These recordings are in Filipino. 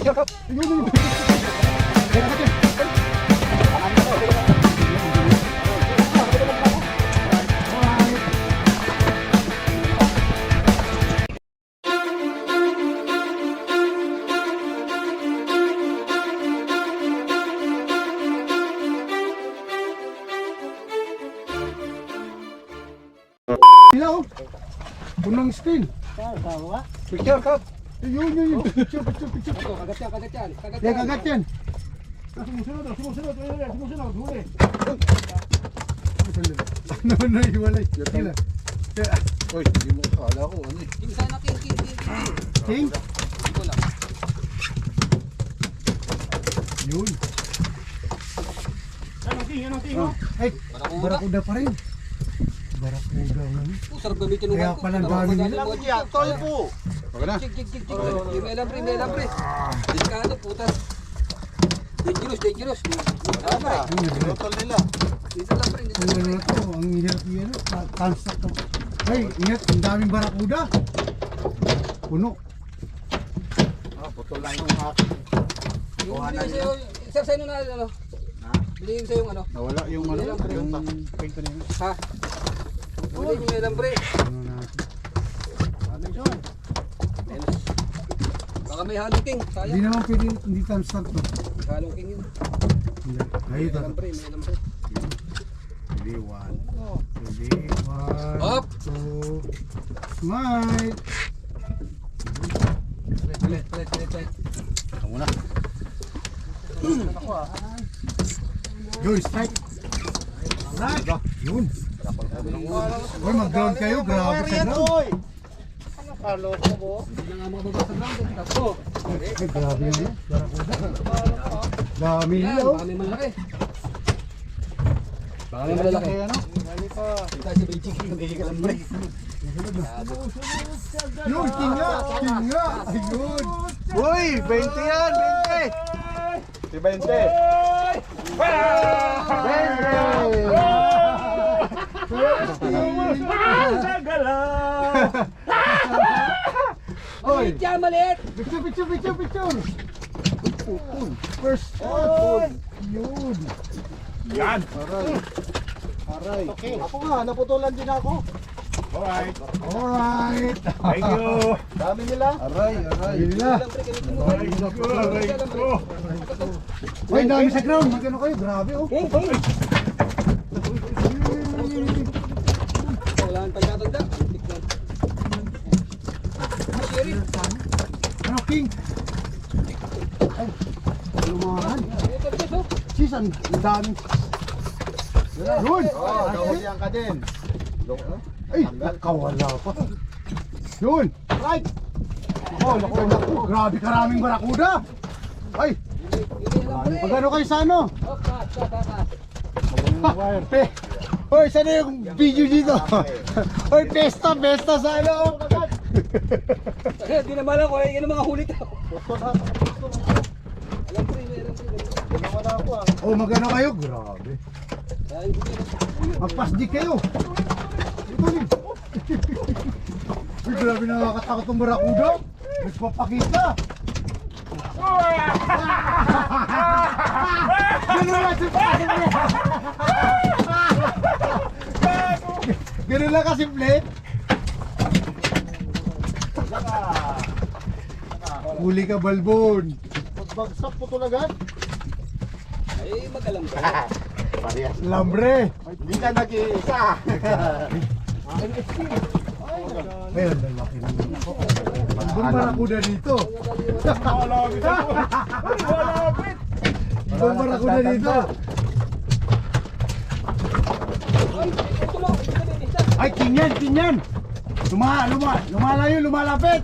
Kap. Yun. Ilaw. Punang spin. Picture Kap. Yun. Picture. Kagat yan. Kagat yan. Sumusunod. Huli. Ano, iwalay. Sila. Uy, hindi mo kala ko ano eh. King sana, king. King? Ito lang. Yun. Yan ang king. Ay, barakuda pa rin. Barakuda man. Sarap gamitin ng Kaya wangko. pala dami nila. Tol po. Wag na. Jig. May alam pre. Delikado, putas. Dangerous. Tama. Tol nila. Dito lang pre. Ano na to? Ang hirap yan. Tansak to. Ay, ingat. Ang daming barakuda. Puno. Putol lang yung akin. Yung binigay sa'yo, sir, sa'yo na ano? Binigay sa'yo yung ano? Nawala yung ano. Yung paint ko na yun. Ha? Binigay yung may alam pre. Ano natin? Baka may halong king. Hindi Sayang. naman pwede, hindi tansak to. May halong king yun. Hindi. Ay, ito. May alam pre. Pwede one. Pwede one. Up! Two. Smile. Tulit. Ito muna. Yun, strike. Strike. Yun. Uy, mag-ground kayo. Grabe ka ground. Hindi na nga mga baba sa ground. Tapos. Ay, grabe yun. Barakuda. Dami nila. Yan, Oh. baka may malaki. Baka may malalaki. Ano? Kita si Beijing. Hindi ka lang pre. Yun, kinga. Ayun. Uy, 20 yan, 20. Si 20. Oy, Maliit yan, maliit. picture. First shot. Yun. Yan. Aray. Okay. Ako nga, naputulan din ako. Alright. Alright. Thank you. Dami nila. Aray. Ayun na. Aray ko. Uy, dami sa ground. Magkano kayo? Grabe oh. Wala nang pagkatanda. Tikman. Sheriff. Ano, King? Ay, lumahan. Ito, ito. Sis, ang dami. Yun. Nahulihan ka din. Ay, nakawala pa. Yun. Right. Naku. Grabe karaming barakuda. Ay, magkano kayo sa ano? Hoy, saan na yung video dito? Hoy, pesta sa ano? Di naman ako, yung mga huli ka. Alam ko rin, meron ko rin. Wala ako ah. Oh, magkano kayo? Grabe. Dahil ko rin. Magpasdik kayo. Ito din. Uy, grabe nakakatakot ng barakuda. Nagpapakita. Ganun lang kasimple. Huli ka, Balbon. Pagbagsak putulagan. Ay, magalam ka. Parehas. Lambre. Hindi ka nag-iisa. Ayun, lalaki naman ako. Balbon barakuda dito. Malapit ako. Malapit. Balbon barakuda dito. Ay, ito mo. Ay, king yan. Lumalayo, lumalapit.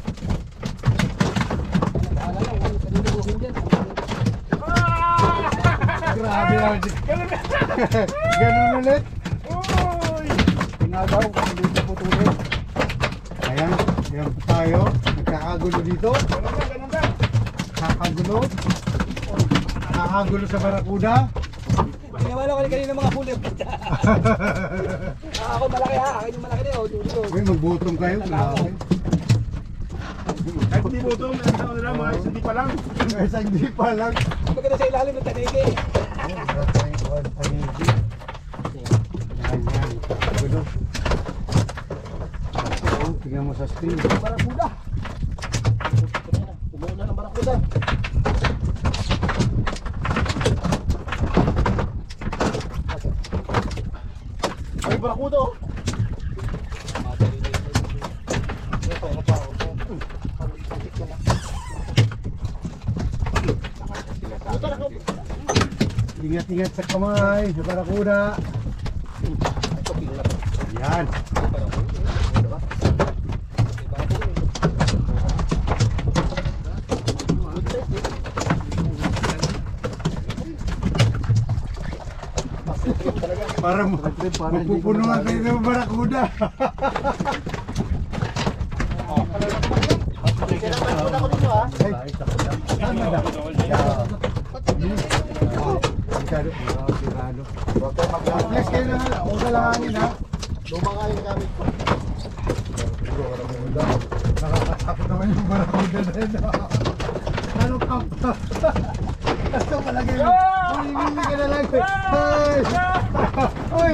Grabe yan. Ganun ulit. Pinagaw kung hindi na putulin. Ayan po tayo. Nagkakagulo dito. Nakakagulo sa barakuda. Pinawala ko kanina mga huli. Ako malaki ha. Akin yung malaki na. Uy, magbutong kayo. Grabe. Kahit hindi mo ito, may ano nila, mga isa di pa lang. Guys, hindi pa lang. Maganda sa ilalim ng tanigi. Gulo. Tingnan mo sa screen. Barakuda. Tumunan ng barakuda. Ay, barakudo. Ingat-ingat sa kamay, sa barakuda. Yan. Para mapupunuan kayo ng barakuda. Barakuda ko dito ha. Tama na. Sigado. Huwag kayo mag-ano. Bless kayo na nga. Huwag kalangin ha. Lumang kayo na gamit ko. Nakakatakot naman yung barakuda na yun. Ano ka pa? Ito palagay mo. Mamimili ka na lang. Ay! Uy!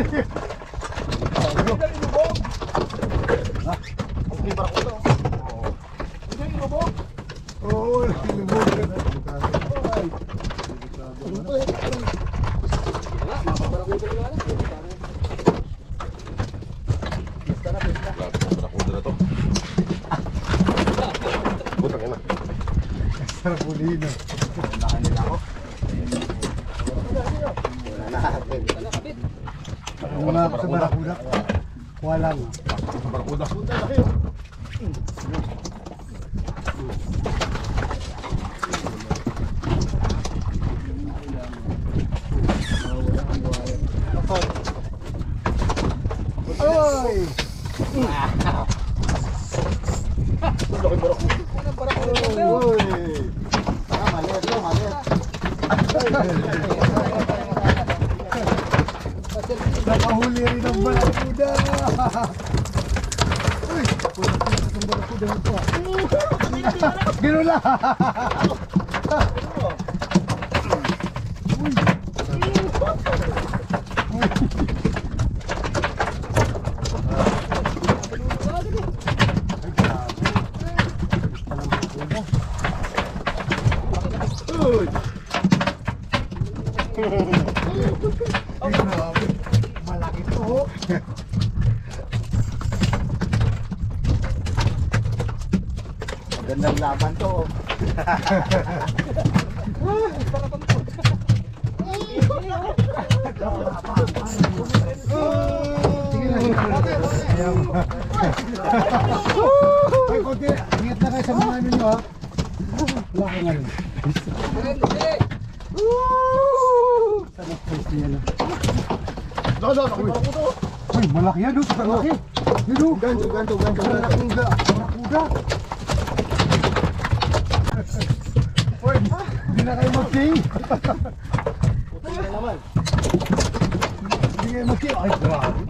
Okay, barakudo. Oo, nilubog ka na. Sarap ulihin na. Unahan nila ako. Wala natin. Ano nga sa barakuda? Walang. Sa barakuda. Oy! Uy! Ah, maliit to, maliit. Nakahuli rin ang barakuda! Uy! Pulang-pulang itong barakuda nito ah. Ginula! Malaki to. Magandang laban to. Sige na. Ayan. Ay, konti. Ingat na kayo sa mga ano nyo ha. Wala ka ngayon. Sana post niya na. Lolo, barakudo. Uy, malaki yan. Sa malaki. Yun o. Ganto. Barakuda. Barakuda. Uy, hindi na kayo mag-king. Puti na naman. Hindi kayo mag-king. Ay, grabe.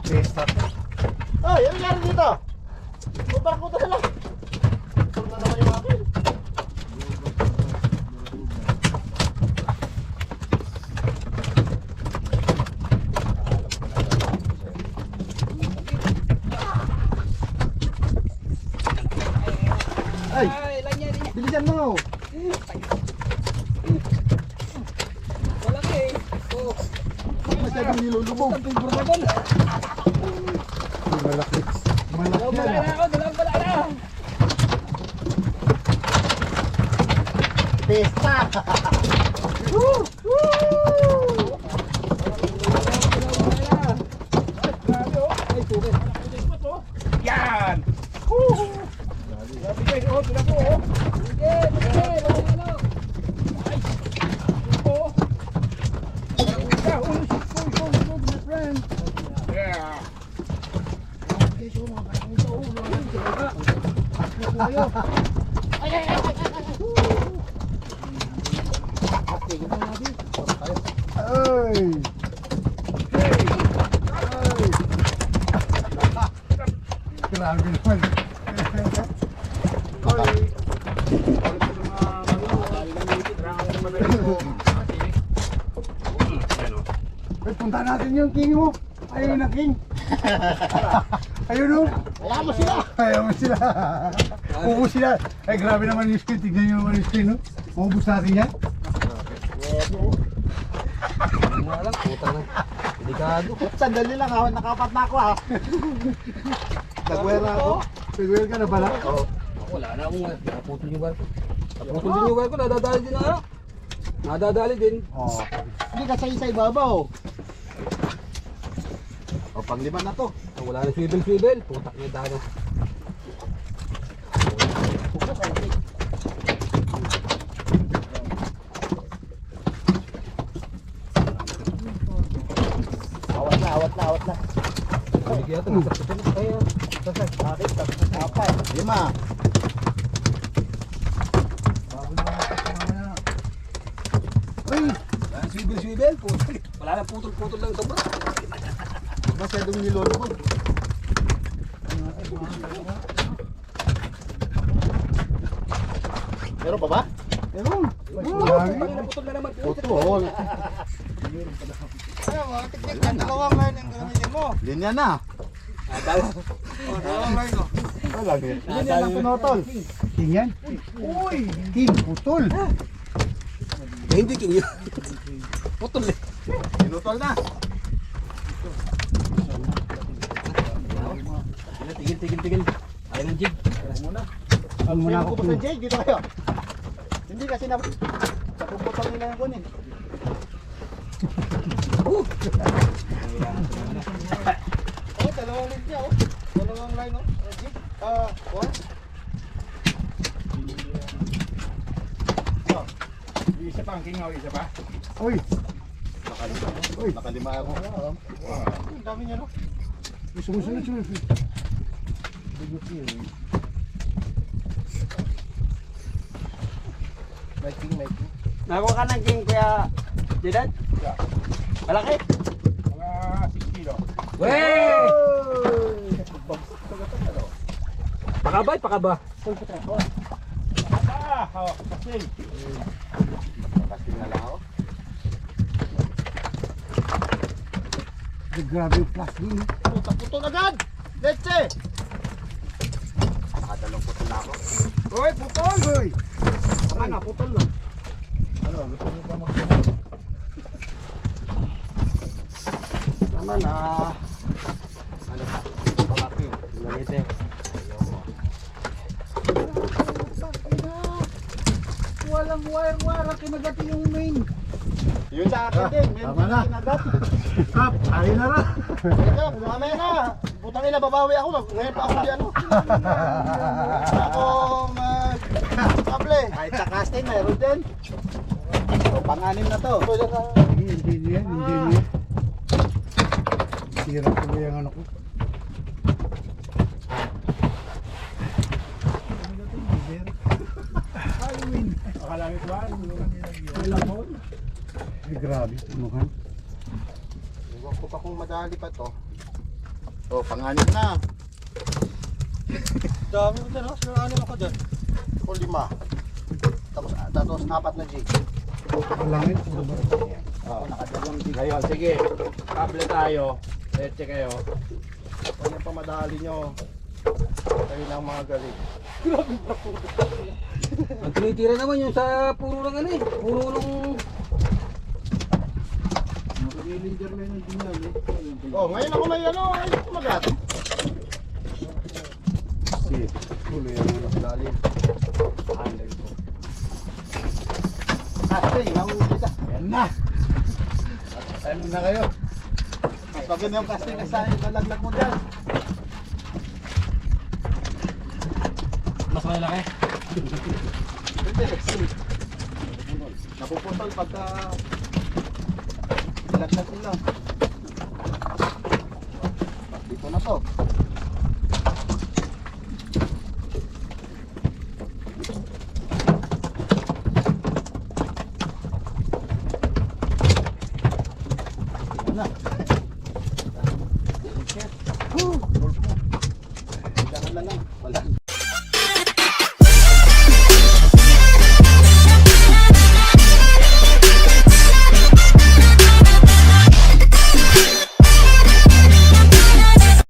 Besta. Ay, ano nangyari dito? May barakuda na lang. Ito na naman yung akin. Ay, bilisan mo. Malaki. Oh. Masyadong nilulubog. Ang tingin Malaki. Malaki Dalawang yan. bala na ako, dalawang bala na. Pesta! Ay, suki. Yan! Grabe guys, oh, tila po, oh. Sige, sige, ano. Oh. Barakuda, oh, my friend. Yeah. Ay! Grabe naman. Ay, madali ko. Ano? Ay, punta natin yung king mo. Ayun na king. Ayun o. Kaya mo sila. Ayaw mo sila. Ubus sila. Ay, grabe naman yung screen. Tignan nyo naman yung screen, no? Maubos natin yan. Wala lang, puta na. Delikado. Sandali lang ha, nakapat na ako ha. Nagwera ako. Nagwera ka na pala. Ako, wala na akong naputol yung barko. Naputol din yung barko, nadadali din na ano. Nadadali din. Oo. Hindi kasi sa ibabaw. O, panglima na to. Wala na swivel. Putak na yung dano. Awat na. Hindi yata, nasakit na. Kaya, sasay. Bakit? Apat. 5. Ay, Wala na swivel. Putak. Wala na putol lang sobra. Masyadong nilolo ko. Meron pa ba? meron. Putol na naman. Putol. Dalawang line ang gamitin mo. Linya na. Dalawang line ko. Linya lang pinotol. King yan. Uy, king, putol. Eh, hindi king yun. Putol eh. Pinotol na. Tigil. Ayaw ng jig. Ang muna ako. Ako sa Jake, dito kayo. Hindi kasi napuputol nila yung kunin. Oh, dalawang line niya oh. Dalawang line oh. Jake. One. Isa pa ang king, isa pa. Uy, Nakalima ako. Ang dami niya no. sumusunod. Nakuha ka ng king kuya Jidan? Malaki? Mga 6 kilo. Wey! Pakaba. Kasing. Kasing na lang ako. Ay, grabe yung plastic. Putol agad! Leche! Nakadalong putol na ako. Uy, putol! Uy, Tama na, putol na. ano, gusto mo pa mag- Tama na. Ano pa? Palaki. Lalite. Walang wire, kinagati yung main. Yun sa akin din. Meron Tama na. kinagat. Stop, ayun na na. Ito, mamaya na. Putang ina, babawi ako. Ngayon pa ako di ano. Ako mag-kable. Kahit sa casting, mayroon din. So, pang-anim na to. Hindi niya. Sira tuloy ang ano ko. Halloween. Akala nito ba? Ay, grabe, tunuhan. Iwan ko pa kung madali pa to. Oh, pang-anim na. Dami mo dyan, sir. Anim ako dyan. O 5. Tapos 4 na G. Langit, puro ba? Oh, nakadalawang G. Ngayon, sige. Kable tayo. Leche kayo. Ano pa madali nyo? Kayo lang mga galing. Ang tinitira naman yung sa puro ng ano eh. Puro ng... Oh, ngayon ako may ano, ay kumagat. Tuloy ang ano sa lalim. Casting, nahuli ka. Ayan na. Ayan na kayo. Mas maganda yung casting kasi ibalaglag mo dyan. Mas malaki. Hindi, napuputol pagka ilaglag nila. Dito na to.